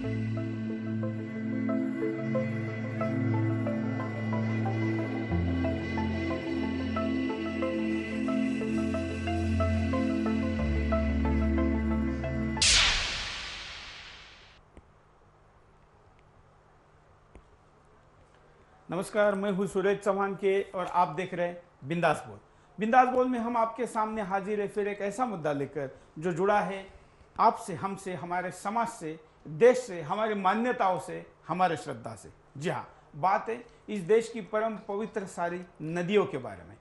नमस्कार, मैं हूं सूरज चौहान के और आप देख रहे हैं बिंदास बोल। बिंदास बोल में हम आपके सामने हाजिर है फिर एक ऐसा मुद्दा लेकर जो जुड़ा है आपसे, हमसे, हमारे समाज से, देश से, हमारी मान्यताओं से, हमारे श्रद्धा से। जी हाँ, बात है इस देश की परम पवित्र सारी नदियों के बारे में।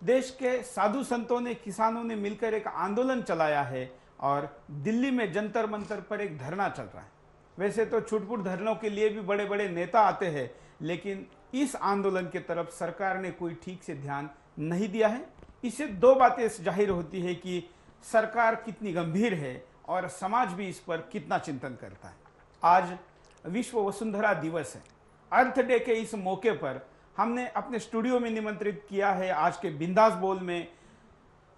देश के साधु संतों ने, किसानों ने मिलकर एक आंदोलन चलाया है और दिल्ली में जंतर मंतर पर एक धरना चल रहा है। वैसे तो छुटपुट धरनों के लिए भी बड़े बड़े नेता आते हैं, लेकिन इस आंदोलन की तरफ सरकार ने कोई ठीक से ध्यान नहीं दिया है। इससे दो बातें जाहिर होती है कि सरकार कितनी गंभीर है और समाज भी इस पर कितना चिंतन करता है। आज विश्व वसुंधरा दिवस है। अर्थ डे के इस मौके पर हमने अपने स्टूडियो में निमंत्रित किया है। आज के बिंदास बोल में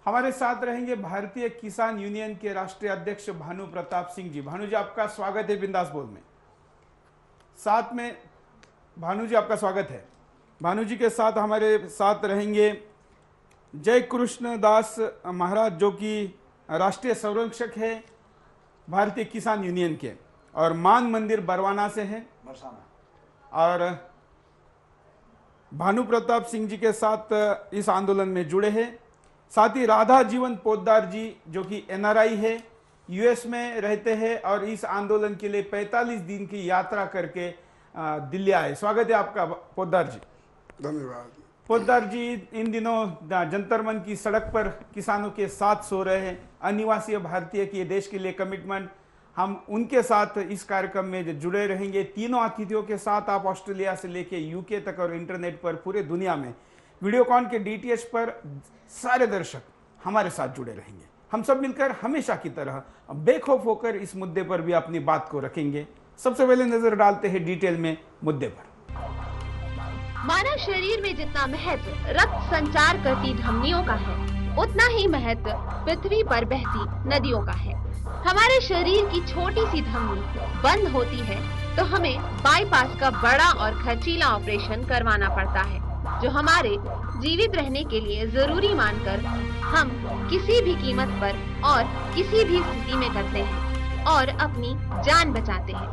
हमारे साथ रहेंगे भारतीय किसान यूनियन के राष्ट्रीय अध्यक्ष भानु प्रताप सिंह जी। भानु जी, आपका स्वागत है बिंदास बोल में। साथ में भानु जी, आपका स्वागत है। भानु जी के साथ हमारे साथ रहेंगे जय कृष्ण दास महाराज, जो कि राष्ट्रीय संरक्षक है भारतीय किसान यूनियन के और मान मंदिर बरवाना से हैं। और भानु प्रताप सिंह जी के साथ इस आंदोलन में जुड़े हैं। साथ ही राधा जीवन पोद्दार जी, जो कि एनआरआई है, यूएस में रहते हैं और इस आंदोलन के लिए 45 दिन की यात्रा करके दिल्ली आए। स्वागत है आपका पोद्दार जी। धन्यवाद। पोद्दार जी इन दिनों जंतर मन की सड़क पर किसानों के साथ सो रहे हैं। अनिवासी भारतीय की देश के लिए कमिटमेंट, हम उनके साथ इस कार्यक्रम में जुड़े रहेंगे। तीनों अतिथियों के साथ आप ऑस्ट्रेलिया से लेके यूके तक और इंटरनेट पर पूरे दुनिया में वीडियोकॉन के डीटीएच पर सारे दर्शक हमारे साथ जुड़े रहेंगे। हम सब मिलकर हमेशा की तरह बेखौफ होकर इस मुद्दे पर भी अपनी बात को रखेंगे। सबसे पहले नजर डालते हैं डिटेल में मुद्दे पर। मानव शरीर में जितना महत्व रक्त संचार करती धमनियों का है, उतना ही महत्व पृथ्वी पर बहती नदियों का है। हमारे शरीर की छोटी सी धमनी बंद होती है तो हमें बाईपास का बड़ा और खर्चीला ऑपरेशन करवाना पड़ता है, जो हमारे जीवित रहने के लिए जरूरी मानकर हम किसी भी कीमत पर और किसी भी स्थिति में करते हैं और अपनी जान बचाते हैं।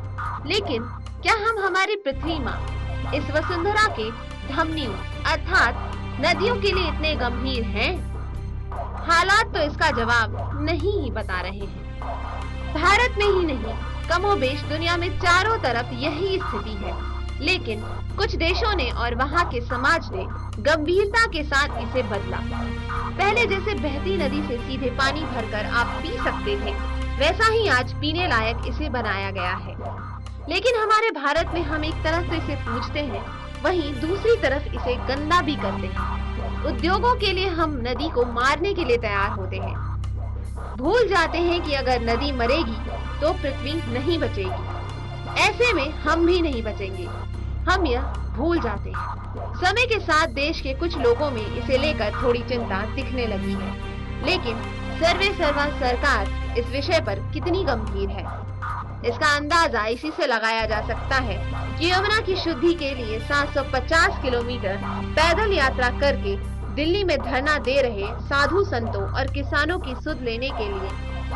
लेकिन क्या हम हमारी पृथ्वी माँ, इस वसुंधरा के धमनियों अर्थात नदियों के लिए इतने गंभीर हैं? हालात तो इसका जवाब नहीं ही बता रहे हैं। भारत में ही नहीं, कमोबेश दुनिया में चारों तरफ यही स्थिति है। लेकिन कुछ देशों ने और वहाँ के समाज ने गंभीरता के साथ इसे बदला। पहले जैसे बहती नदी से सीधे पानी भरकर आप पी सकते थे, वैसा ही आज पीने लायक इसे बनाया गया है। लेकिन हमारे भारत में हम एक तरफ तो इसे पूजते हैं, वहीं दूसरी तरफ इसे गंदा भी करते हैं। उद्योगों के लिए हम नदी को मारने के लिए तैयार होते हैं। भूल जाते हैं कि अगर नदी मरेगी तो पृथ्वी नहीं बचेगी। ऐसे में हम भी नहीं बचेंगे, हम यह भूल जाते हैं। समय के साथ देश के कुछ लोगों में इसे लेकर थोड़ी चिंता दिखने लगी है, लेकिन सर्वे सर्वा सरकार इस विषय पर कितनी गंभीर है, इसका अंदाजा इसी से लगाया जा सकता है कि यमुना की शुद्धि के लिए 750 किलोमीटर पैदल यात्रा करके दिल्ली में धरना दे रहे साधु संतों और किसानों की सुध लेने के लिए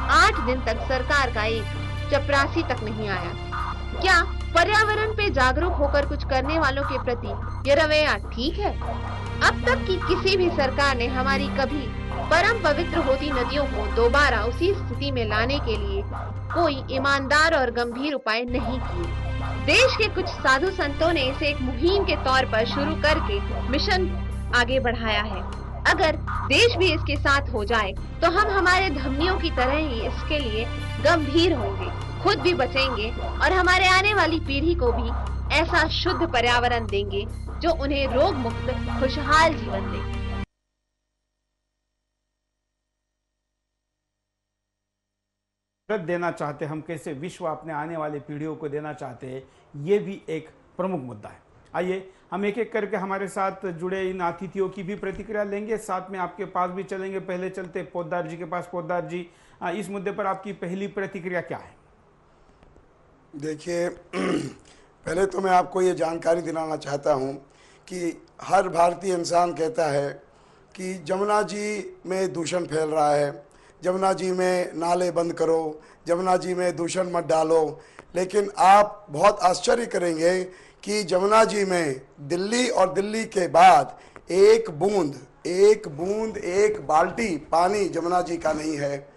8 दिन तक सरकार का एक चपरासी तक नहीं आया। क्या पर्यावरण पे जागरूक होकर कुछ करने वालों के प्रति ये रवैया ठीक है? अब तक की किसी भी सरकार ने हमारी कभी परम पवित्र होती नदियों को दोबारा उसी स्थिति में लाने के लिए कोई ईमानदार और गंभीर उपाय नहीं किए। देश के कुछ साधु संतों ने इसे एक मुहिम के तौर पर शुरू करके मिशन आगे बढ़ाया है। अगर देश भी इसके साथ हो जाए तो हम हमारे धमनियों की तरह ही इसके लिए गंभीर होंगे, खुद भी बचेंगे और हमारे आने वाली पीढ़ी को भी ऐसा शुद्ध पर्यावरण देंगे जो उन्हें रोग मुक्त खुशहाल जीवन दे। देना चाहते हम, कैसे विश्व अपने आने वाली पीढ़ियों को देना चाहते हैं, ये भी एक प्रमुख मुद्दा है। आइए हम एक एक करके हमारे साथ जुड़े इन अतिथियों की भी प्रतिक्रिया लेंगे, साथ में आपके पास भी चलेंगे। पहले चलते पोद्दार जी के पास। पोद्दार जी, इस मुद्दे पर आपकी पहली प्रतिक्रिया क्या है? देखिए पहले तो मैं आपको ये जानकारी दिलाना चाहता हूँ कि हर भारतीय इंसान कहता है कि जमुना जी में दूषण फैल रहा है, जमुना जी में नाले बंद करो, जमुना जी में दूषण मत डालो। लेकिन आप बहुत आश्चर्य करेंगे कि जमुना जी में दिल्ली और दिल्ली के बाद एक बूंद एक बाल्टी पानी जमुना जी का नहीं है।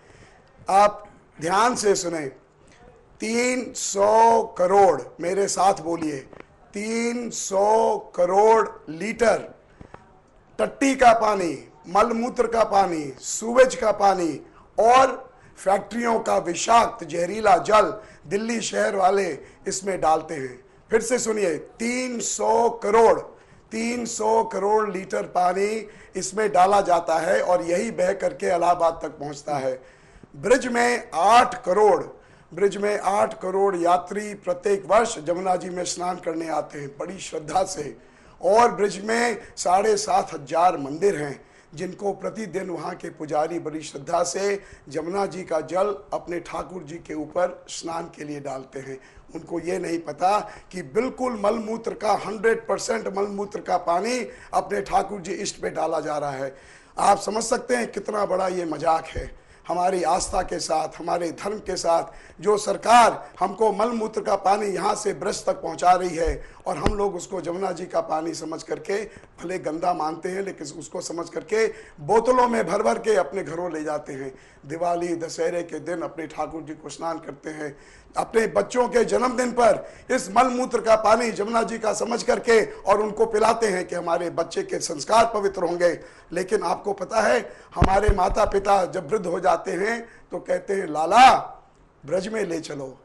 आप ध्यान से सुने, 300 करोड़, मेरे साथ बोलिए, 300 करोड़ लीटर टट्टी का पानी, मलमूत्र का पानी, सूवेज का पानी और फैक्ट्रियों का विषाक्त जहरीला जल दिल्ली शहर वाले इसमें डालते हैं। फिर से सुनिए, 300 करोड़ लीटर पानी इसमें डाला जाता है और यही बह करके इलाहाबाद तक पहुंचता है। ब्रिज में 8 करोड़ यात्री प्रत्येक वर्ष जमुना जी में स्नान करने आते हैं बड़ी श्रद्धा से। और ब्रिज में 7,500 मंदिर हैं जिनको प्रतिदिन वहाँ के पुजारी बड़ी श्रद्धा से जमुना जी का जल अपने ठाकुर जी के ऊपर स्नान के लिए डालते हैं। उनको ये नहीं पता कि बिल्कुल मलमूत्र का 100% मलमूत्र का पानी अपने ठाकुर जी इष्ट पे डाला जा रहा है। आप समझ सकते हैं कितना बड़ा ये मजाक है हमारी आस्था के साथ, हमारे धर्म के साथ। जो सरकार हमको मलमूत्र का पानी यहाँ से ब्रज तक पहुँचा रही है और हम लोग उसको जमुना जी का पानी समझ करके भले गंदा मानते हैं, लेकिन उसको समझ करके बोतलों में भर भर के अपने घरों ले जाते हैं। दिवाली दशहरे के दिन अपने ठाकुर जी को स्नान करते हैं, अपने बच्चों के जन्मदिन पर इस मलमूत्र का पानी जमुना जी का समझ करके और उनको पिलाते हैं कि हमारे बच्चे के संस्कार पवित्र होंगे। लेकिन आपको पता है, हमारे माता पिता जब वृद्ध हो जाते हैं तो कहते हैं लाला ब्रज में ले चलो,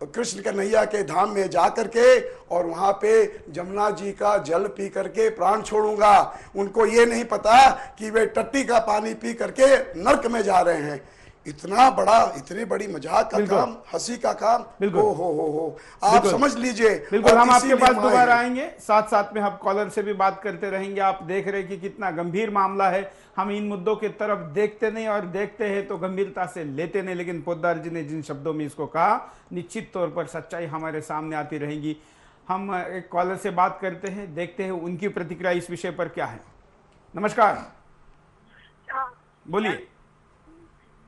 कृष्ण कन्हैया के धाम में जा करके और वहां पे जमुना जी का जल पी करके प्राण छोड़ूंगा। उनको ये नहीं पता कि वे टट्टी का पानी पी करके नर्क में जा रहे हैं। इतनी बड़ी मजाक का काम, हंसी का काम। हो आप समझ लीजिए। बिल्कुल, हम आपके पास दोबारा आएंगे, साथ साथ में हम कॉलर से भी बात करते रहेंगे। आप देख रहे हैं कि कितना गंभीर मामला है। हम इन मुद्दों की तरफ देखते नहीं और देखते हैं तो गंभीरता से लेते नहीं। लेकिन पोद्दार जी ने जिन शब्दों में इसको कहा, निश्चित तौर पर सच्चाई हमारे सामने आती रहेगी। हम एक कॉलर से बात करते हैं, देखते हैं उनकी प्रतिक्रिया इस विषय पर क्या है। नमस्कार, बोलिए।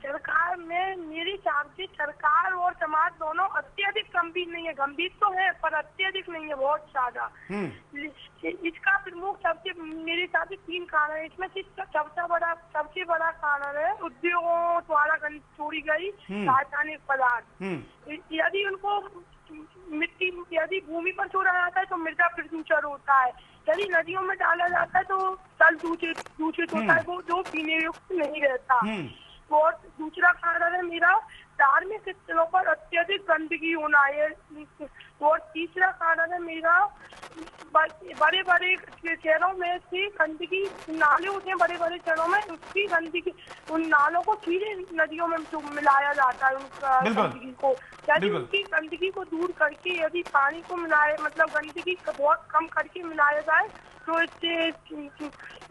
सरकार में मेरी हिसाब से सरकार और समाज दोनों अत्यधिक गंभीर नहीं है। गंभीर तो है पर अत्यधिक नहीं है, बहुत ज्यादा। इसका प्रमुख सबसे मेरे हिसाब से 3 कारण है। इसमें से सबसे बड़ा कारण है उद्योगों द्वारा छोड़ी गई रासायनिक पदार्थ। यदि उनको यदि भूमि पर छोड़ा जाता है तो मृदा प्रदूषण होता है। यदि नदियों में डाला जाता है तो जल दूषित होता है, वो जो पीने योग्य नहीं रहता। और दूसरा कारण है मेरा धार्मिक स्थलों पर अत्यधिक गंदगी होना है। और तीसरा कारण है मेरा बड़े बड़े शहरों में से गंदगी, नाले होते हैं बड़े बड़े शहरों में, उसकी गंदगी उन नालों को सीधे नदियों में मिलाया जाता है। उनका गंदगी को यदि उनकी गंदगी को दूर करके यदि पानी को मिलाए, मतलब गंदगी को बहुत कम करके मिलाया जाए तो इससे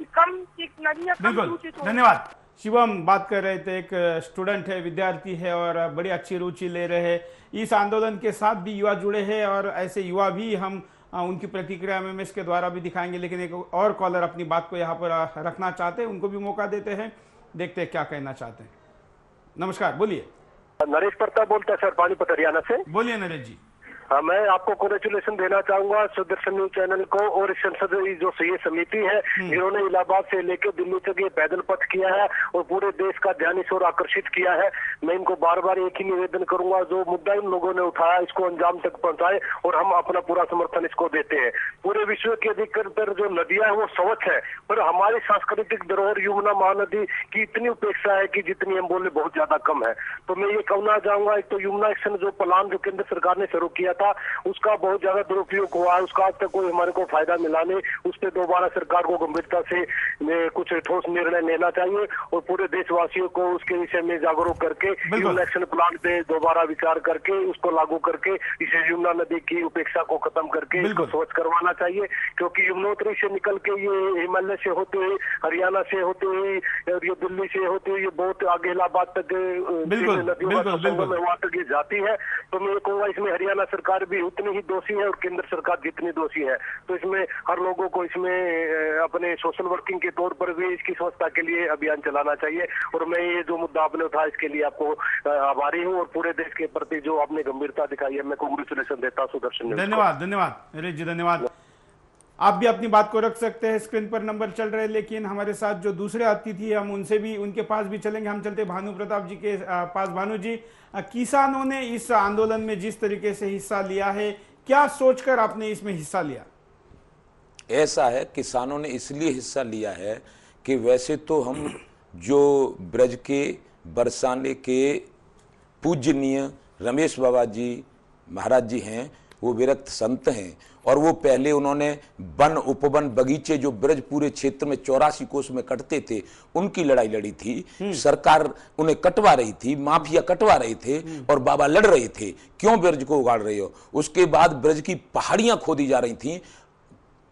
कम नदियाँ कम दूषित। धन्यवाद। शिवम बात कर रहे थे, एक स्टूडेंट है, विद्यार्थी है और बड़ी अच्छी रुचि ले रहे हैं। इस आंदोलन के साथ भी युवा जुड़े हैं और ऐसे युवा भी हम उनकी प्रतिक्रिया में इसके द्वारा भी दिखाएंगे। लेकिन एक और कॉलर अपनी बात को यहाँ पर रखना चाहते हैं, उनको भी मौका देते हैं, देखते हैं क्या कहना चाहते हैं। नमस्कार, बोलिए। नरेश प्रताप बोलता है सर, पानीपत हरियाणा से। बोलिए नरेश जी। हाँ, मैं आपको कॉन्ग्रेचुलेशन देना चाहूंगा सुदर्शन न्यूज चैनल को और संसदीय जो ये समिति है इन्होंने इलाहाबाद से लेकर दिल्ली तक ये पैदल पथ किया है और पूरे देश का ध्यान इस ओर आकर्षित किया है। मैं इनको बार बार एक ही निवेदन करूंगा, जो मुद्दा इन लोगों ने उठाया इसको अंजाम तक पहुंचाए और हम अपना पूरा समर्थन इसको देते हैं। पूरे विश्व की अधिकतर जो नदियां है वो स्वच्छ है, पर हमारी सांस्कृतिक धरोहर यमुना महानदी की इतनी उपेक्षा है कि जितनी हम बोले बहुत ज्यादा कम है। तो मैं ये कहना चाहूंगा, एक तो यमुना एक्शन जो प्लान जो केंद्र सरकार ने शुरू किया था उसका बहुत ज्यादा दुरुपयोग हुआ है, उसका आज तक कोई हमारे को फायदा मिला नहीं। उस पर दोबारा सरकार को गंभीरता से कुछ ठोस निर्णय लेना चाहिए और पूरे देशवासियों को उसके विषय में जागरूक करके एक्शन प्लान पे दोबारा विचार करके उसको लागू करके इसे यमुना नदी की उपेक्षा को खत्म करके इसको स्वच्छ करवाना चाहिए। क्योंकि यमुनोत्री से निकल के ये हिमालय से होते हुए, हरियाणा से होते हुए और ये दिल्ली से होते हुए ये बहुत आगे इलाहाबाद तक नदियों का संगम है, वहां तक ये जाती है। तो मैं कहूँगा इसमें हरियाणा सरकार भी उतनी ही दोषी है और केंद्र सरकार जितनी दोषी है। तो इसमें हर लोगों को इसमें अपने सोशल वर्किंग के तौर पर भी इसकी स्वच्छता के लिए अभियान चलाना चाहिए। और मैं ये जो मुद्दा आपने उठाया इसके लिए आपको आभारी हूँ और पूरे देश के प्रति जो आपने गंभीरता दिखाई है मैं कांग्रेचुलेशन देता हूँ सुदर्शन। धन्यवाद नरेश जी, धन्यवाद। आप भी अपनी बात को रख सकते हैं, स्क्रीन पर नंबर चल रहे हैं। लेकिन हमारे साथ जो दूसरे अतिथि हम उनसे भी, उनके पास भी चलेंगे। हम चलते भानु प्रताप जी के पास। भानु जी, किसानों ने इस आंदोलन में जिस तरीके से हिस्सा लिया है, क्या सोचकर आपने इसमें हिस्सा लिया? ऐसा है, किसानों ने इसलिए हिस्सा लिया है कि वैसे तो हम जो ब्रज के बरसाने के पूजनीय रमेश बाबा जी महाराज जी हैं, वो विरक्त संत हैं और वो पहले उन्होंने वन उपवन बगीचे जो ब्रज पूरे क्षेत्र में 84 कोस में कटते थे उनकी लड़ाई लड़ी थी। सरकार उन्हें कटवा रही थी, माफिया कटवा रहे थे और बाबा लड़ रहे थे, क्यों ब्रज को उगाड़ रहे हो। उसके बाद ब्रज की पहाड़ियां खोदी जा रही थी,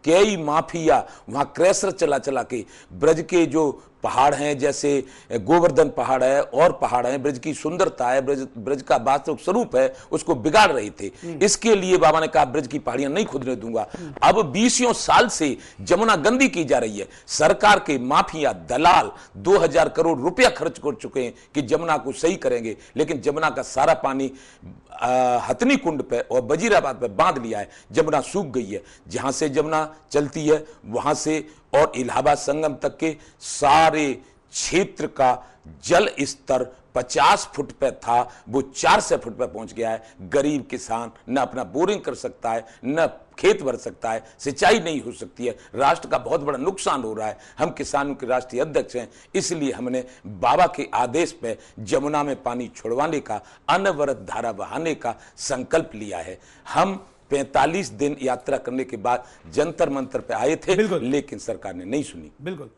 कई माफिया वहां क्रैशर चला चला के ब्रज के जो पहाड़ हैं, जैसे गोवर्धन पहाड़ है और पहाड़ है, ब्रज की सुंदरता है, ब्रज का वास्तविक स्वरूप है, उसको बिगाड़ रहे थे। इसके लिए बाबा ने कहा ब्रज की पहाड़ियां नहीं खोदने दूंगा। अब 20 साल से जमुना गंदी की जा रही है। सरकार के माफिया दलाल 2000 करोड़ रुपया खर्च कर चुके हैं कि जमुना को सही करेंगे, लेकिन जमुना का सारा पानी हथनी कुंड पे और वजीराबाद पे बांध लिया है। जमुना सूख गई है। जहां से जमुना चलती है वहां से और इलाहाबाद संगम तक के सारे क्षेत्र का जल स्तर 50 फुट पे था, वो 400 फुट पे पहुंच गया है। गरीब किसान न अपना बोरिंग कर सकता है, न खेत भर सकता है, सिंचाई नहीं हो सकती है। राष्ट्र का बहुत बड़ा नुकसान हो रहा है। हम किसानों के राष्ट्रीय अध्यक्ष हैं, इसलिए हमने बाबा के आदेश पे जमुना में पानी छोड़वाने का, अनवरत धारा बहाने का संकल्प लिया है। हम 45 दिन यात्रा करने के बाद जंतर मंतर पे आए थे, लेकिन सरकार ने नहीं सुनी। बिल्कुल।